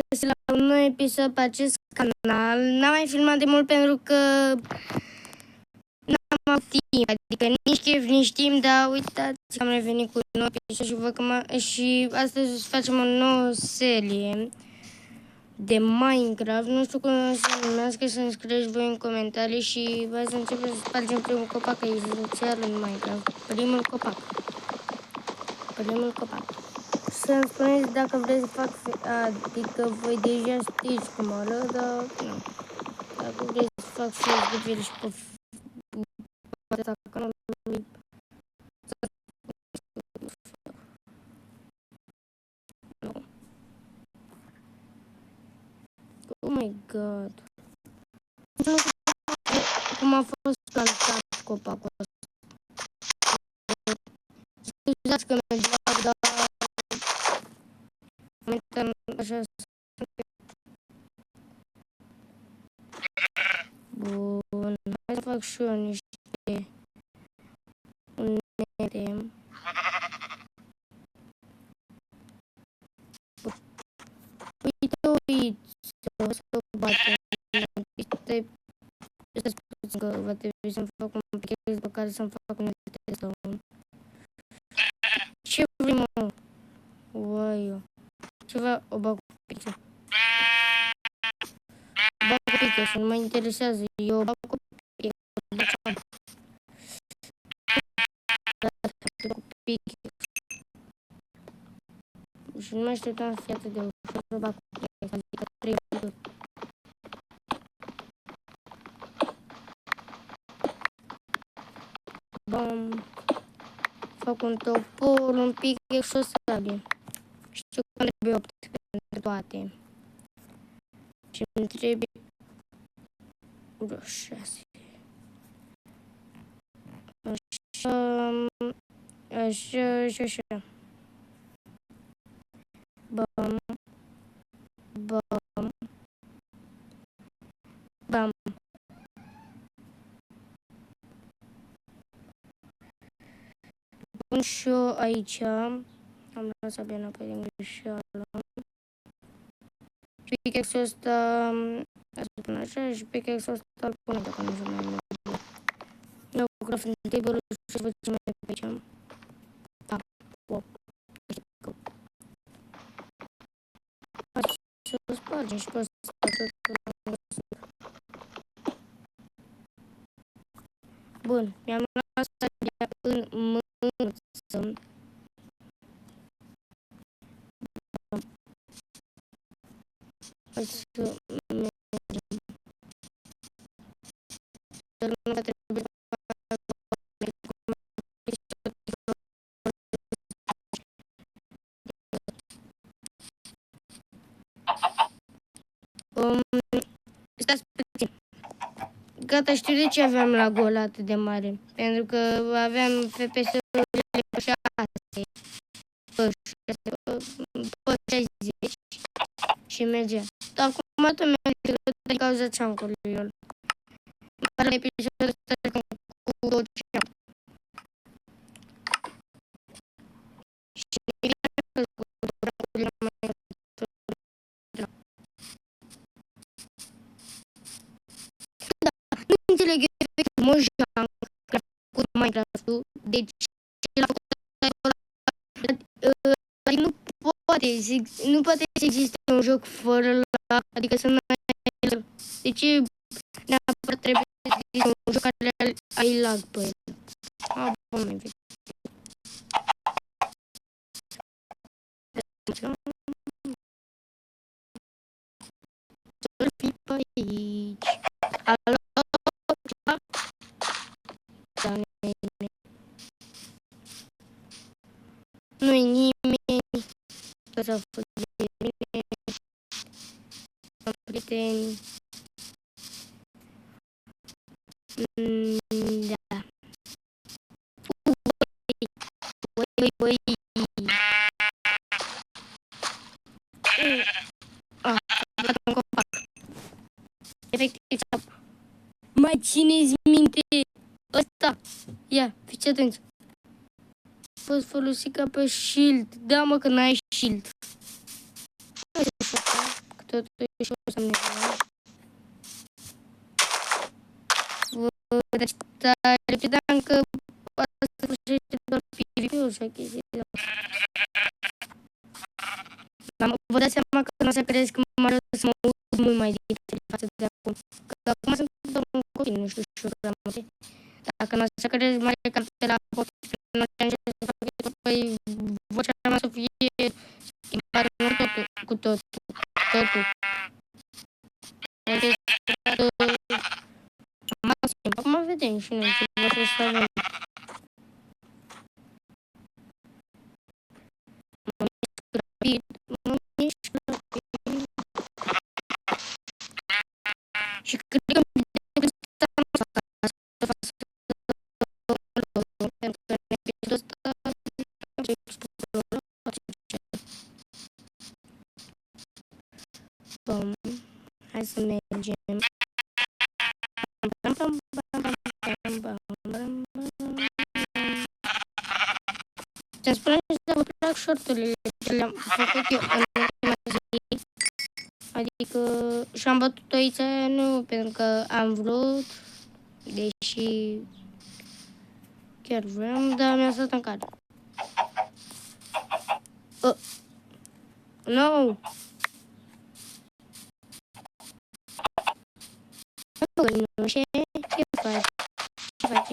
găsit la un nou episod pe acest canal. N-am mai filmat de mult pentru că n-am avut timp, adică nici chef, nici timp, dar uitați că am revenit cu un nou episod și văd că și astăzi o să facem o nouă serie de Minecraft. Nu știu cum o să numească, să-mi scrieți voi în comentarii și hai să începem să spargem primul copac esențial în Minecraft. Primul copac. Să-mi spuneți dacă vreți să fac, adică voi deja știți cum arăt, dar nu. Dacă vreți să fac fel de fel și pe fața canalului, nu. Oh my god. Nu știu cum a fost plantat copacul ăsta. Scuzați că merg la, dar momentan așa. Bun, hai să fac și eu niște unete. Uite, o să batem. Stați puțin că va trebui să-mi fac un pic pe care să-mi fac un unete sau un... Ce vrei, mă? Uai, ceva, o bag cu picășul. O bag cu picășul, nu mă interesează, eu o bag cu picășul. Și nu mă așteptam să fie atât de ușor să bag cu picășul, adică 3 minute. Bam. Fac un topor, un picăș și o sabie. Știu că îmi trebuie 8 pentru toate. Și îmi trebuie 6. Așa. Bam. Pun și eu aici. Am lăsat bine înapoi din greșeală. Și pickaxe-ul ăsta să pun așa și pickaxe-ul ăsta îl pun dacă nu știu mai mult. Eu cu crafting table-ul și văd ce mai e pe aici. Da, wow. Hai să spargem și pe ăsta tot. Bun, mi-am luat sabia în mânuță. Hai să mergem. Nu va trebui să stați puțin. Gata, știu de ce aveam la gol atât de mare. Pentru că aveam FPS-ul pe 6. Pe 60 și mergea. Dar acum tot merge din cauza ceancului lor. Dar la episodul ăsta cu tot ceanc. Și nu înțeleg efectul Mojang care a făcut Minecraft-ul, deci el a făcut nu poate să existe un joc fără lag, adică să nu ai lag. De ce neapărat trebuie să existe un joc care ai lag pe el? Bun, mai vechi. Să fii pe aici. Alo? Nu-i nimeni. Toți au fost de mine. Am prieteni. Da. Băi. Am dat un copac. Efectiv, mai țineți minte ăsta? Ia, fiți atenți. Poți folosi ca pe shield. Da, mă, că n-ai shield. totuși o să-mi nevoie. Deci, tare credeam că asta sfârșește doar PvP-ul și chestii. Vă dați seama că nu o să crezi că mă arăt să mă uit mult mai diferit față de acum. Că acum sunt doar un copil, nu știu și știu. Dacă nu o să crezi mai cam de la copil, nu o să fac păi vocea mea să fie schimbată cu totul. Acum vedem și noi ce vă să avem. Mă mișc rapid. Și cred că mi-e să fac pentru că în episodul ăsta hai să mergem. Să-mi spuneți dacă vă plac shorturile ce le-am făcut eu în ultima zi. Adică și-am bătut oița, nu pentru că am vrut, deși chiar vreau, dar mi-a stat în cadru. No! Nu, ce faci? Ce faci?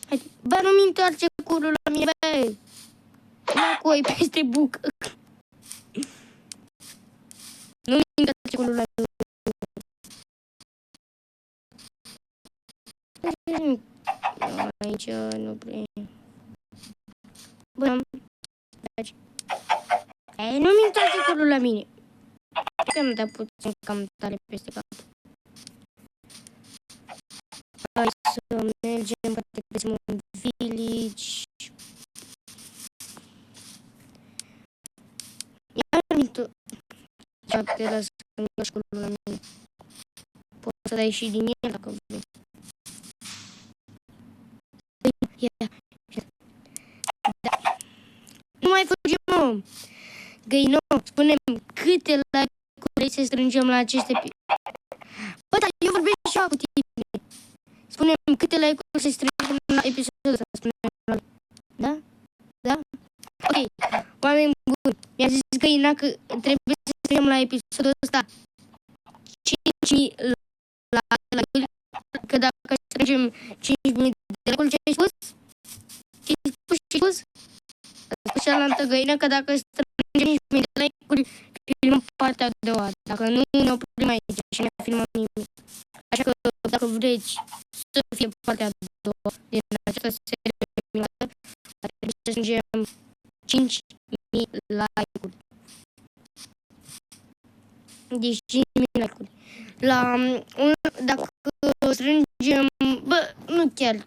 Haide, bă, nu-mi întoarce curul la mine, bă! La coi peste bucă. Nu-mi întoarce curul la mine. Aici nu prea. Bă, nu-mi întoarce curul la mine. Că îmi dă puțin cam tare peste cap. Hai să mergem, poate găsim un village. Iar mi-nto... Te las să-mi lași curul la mine. Poți să dai și din el dacă vrei. Da. Nu mai fugim, mă! Găino, spune-mi câte like-uri vrei să strângem la aceste... Bă, dar eu vorbesc și eu cu tine. Spune-mi câte like-uri să strângem la episodul ăsta, spune-mi. Da? Da? Ok, oameni buni, mi-a zis Găina că trebuie să strângem la episodul ăsta 5.000 like-uri, că dacă strângem 5.000 de like-uri, ce ai spus? Ce ai spus? Ce ai spus? A spus cealaltă Găină că dacă strângem 5.000 de like-uri, filmăm partea a doua. Dacă nu, ne oprim aici și ne filmăm nimic. Așa că dacă vreți să fie partea a doua din această serie filmată, trebuie să strângem 5.000 like-uri. Deci 5.000 like-uri. Dacă strângem, bă, nu chiar 5.000,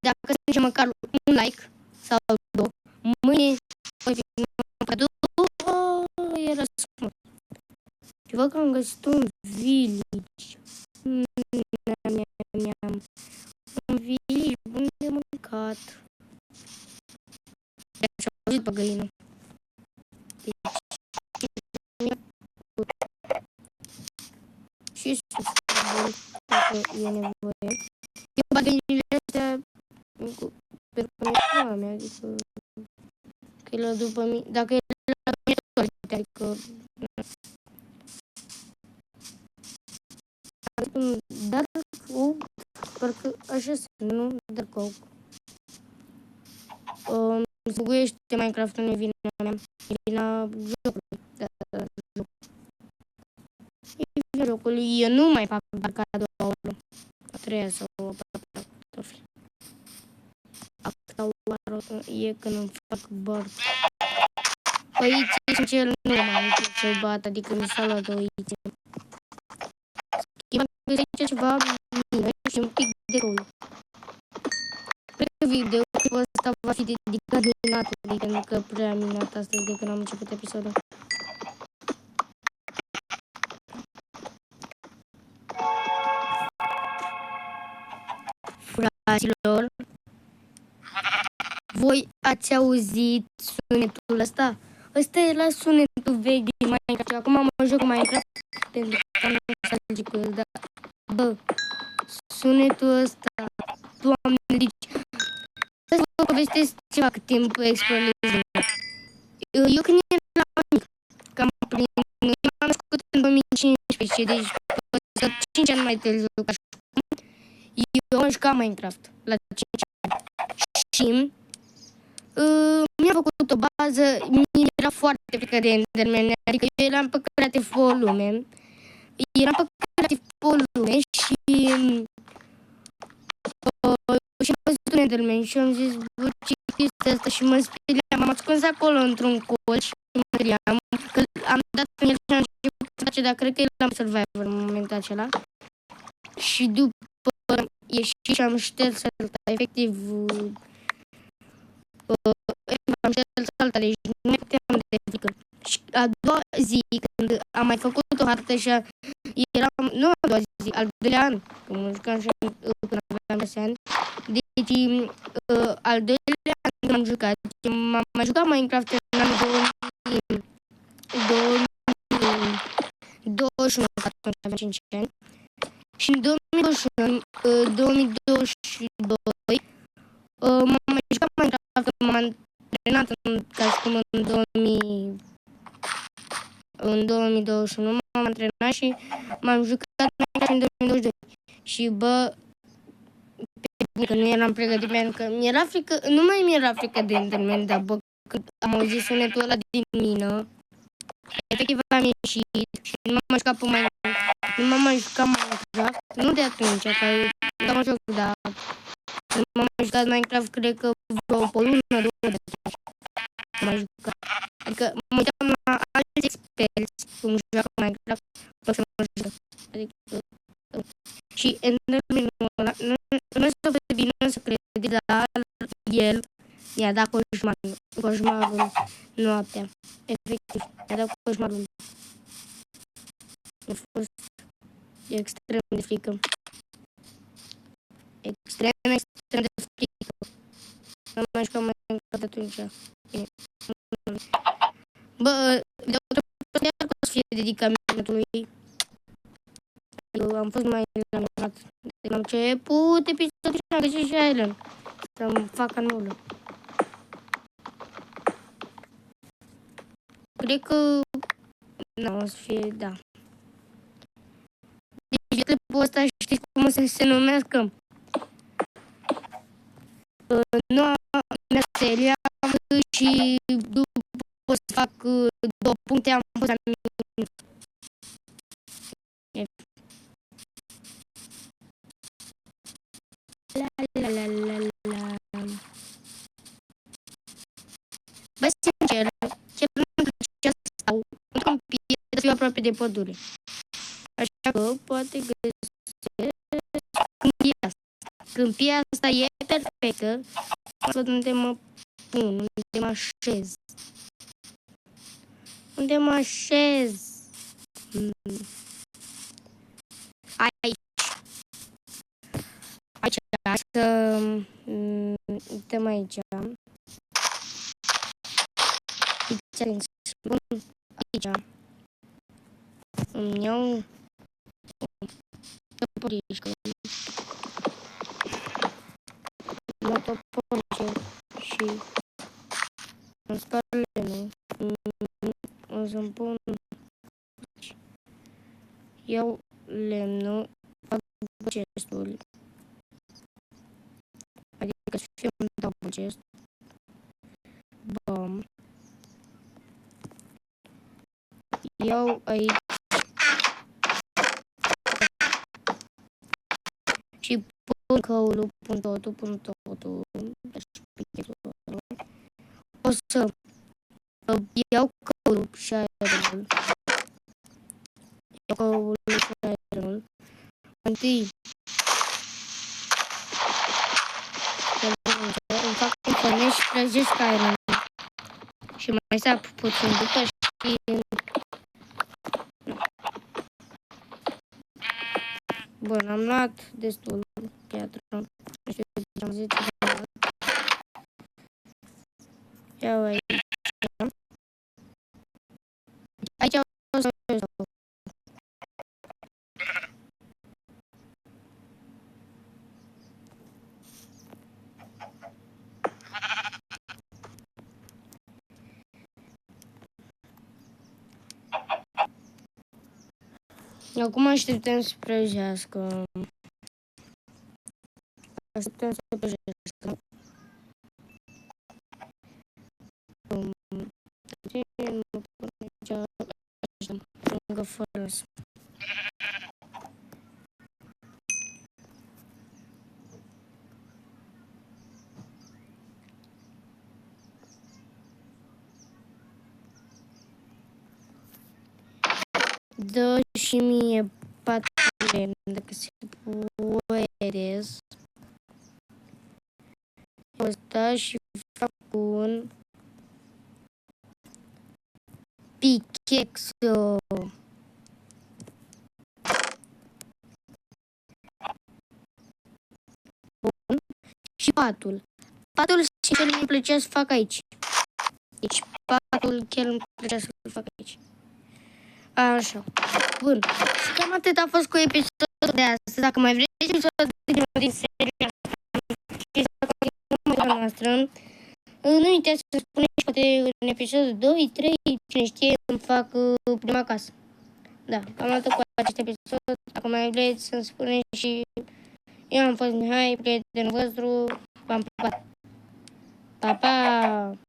dacă strângem măcar un like sau două, mâine voi filmăm partea a doua, era scump. Și văd că am găsit un village. Un village bun de mâncat. Și am auzit pe Găină. Și sus, dacă e nevoie. Eu bag găinile astea pentru că mi-e foame, adică că e la după mine, dacă e la mine tot, adică un Dark Oak, parcă așa sunt, nu? Dark Oak. Se buguiește Minecraft, nu e vina mea, e vina jocului. E vina jocului, eu nu mai fac parcă a doua oră, a treia sau a patra cartofi. Asta oară e când îmi fac bart. Oițe, sincer, nu m-am început să bat, adică mi s-a luat oițe. Schimba găsit ceva bine și un pic de rol. Cred că videoul ăsta va fi dedicat minatului, pentru că prea minat astăzi de când am început episodul. Fraților, voi ați auzit sunetul ăsta? Ăsta era sunetul vechi din Minecraft și acum am joc Minecraft pentru că am nostalgic cu el, dar bă, sunetul ăsta, Doamne, deci să vă povestesc ceva cât timp explorez. Eu când eram mic, cam prin... m-am născut în 2015, deci 5 ani mai târziu ca și acum, eu am jucat Minecraft la 5 ani și mi-a făcut o bază, mi-era foarte frică de Enderman, adică eu eram pe creativ pe o lume, și și am văzut un Enderman și am zis, bă, ce este asta? Și mă speriam, m-am ascuns acolo într-un colț și mă speriam, că am dat în el și am început să face, dar cred că eram survivor în momentul acela. Și după ieși și am șters salta, efectiv, am șters salta, deci nu mai puteam de frică. Și a doua zi, când am mai făcut o hartă și eram, nu a doua zi, al doilea an, când mă jucam și când aveam 6 ani, deci al doilea an când am jucat, m-am mai jucat Minecraft în anul 2021, că atunci aveam 5 ani, și în 2022 m-am mai jucat Minecraft, m-am antrenat ca și cum în 2021 m-am antrenat și m-am jucat Minecraft în 2022. Și bă, că nu eram pregătit pentru că mi-era frică, nu mai mi-era frică de Enderman, dar bă, când am auzit sunetul ăla din mină, efectiv am ieșit și nu m-am mai jucat pe Minecraft, nu m-am mai jucat Minecraft, nu de atunci, că eu am joc, dar nu m-am mai jucat Minecraft, cred că vreo o lună, 2 de atunci. M-am jucat. Adică mă uitam la alți experți cum joacă Minecraft, pot să mă jucă. Adică, și Enderman-ul ăla, nu este o de bine să crede, dar el mi-a dat coșmarul noaptea. Efectiv, mi-a dat coșmarul. A fost extrem de frică. Extrem de frică. Nu mai jucam Minecraft atunci. Bă, deocamdată chiar că o să fie dedicat minutului. Eu am fost mai laminat de la început episodul și am găsit și Island. Să-mi fac canalul. Cred că... Nu, o să fie, da. Deci clipul ăsta știți cum o să se numească? Noua mea serie și după o să fac 2 puncte, am pus la minut. Bă, sincer, chiar nu-mi plăcea să stau într-un pied să fiu aproape de pădure. Așa că poate găsesc câmpia asta e perfectă. Văd unde mă pun, unde mă așez. Unde mă așez? Aici. Aici, să... Uităm aici. Aici. Îmi iau toporișcă. La toporișe și îmi spar lemnul. O să-mi pun aici. Iau lemnul, fac chestul. Adică să fie un double chest. Bam. Iau aici și pun căulul, pun totul, o să iau căulul și aerul. Iau căulul și aerul. Întâi îmi fac un furniș și prăjesc aerul. Și mai sap puțin după și... Bun, am luat destul piatră. Nu știu ce am zis. Iau aici. Aici o să Acum așteptăm să prăjească. Așteptăm să prăjească. Lângă fărăs. Dă și mie 4 lemn, dacă se poate. Asta și fac un pickaxe. Bun. Și patul. Patul sincer îmi plăcea să fac aici. Deci patul chiar îmi plăcea să-l fac aici. Așa. Bun. Și cam atât a fost cu episodul de astăzi. Dacă mai vreți episodul din seria și să continuăm noastră, nu uitați să spuneți poate în episodul 2, 3, cine știe, îmi fac prima casă. Da, cam atât cu acest episod. Dacă mai vreți să-mi spuneți și eu am fost Mihai, prietenul vostru. V-am pupat. Pa, pa!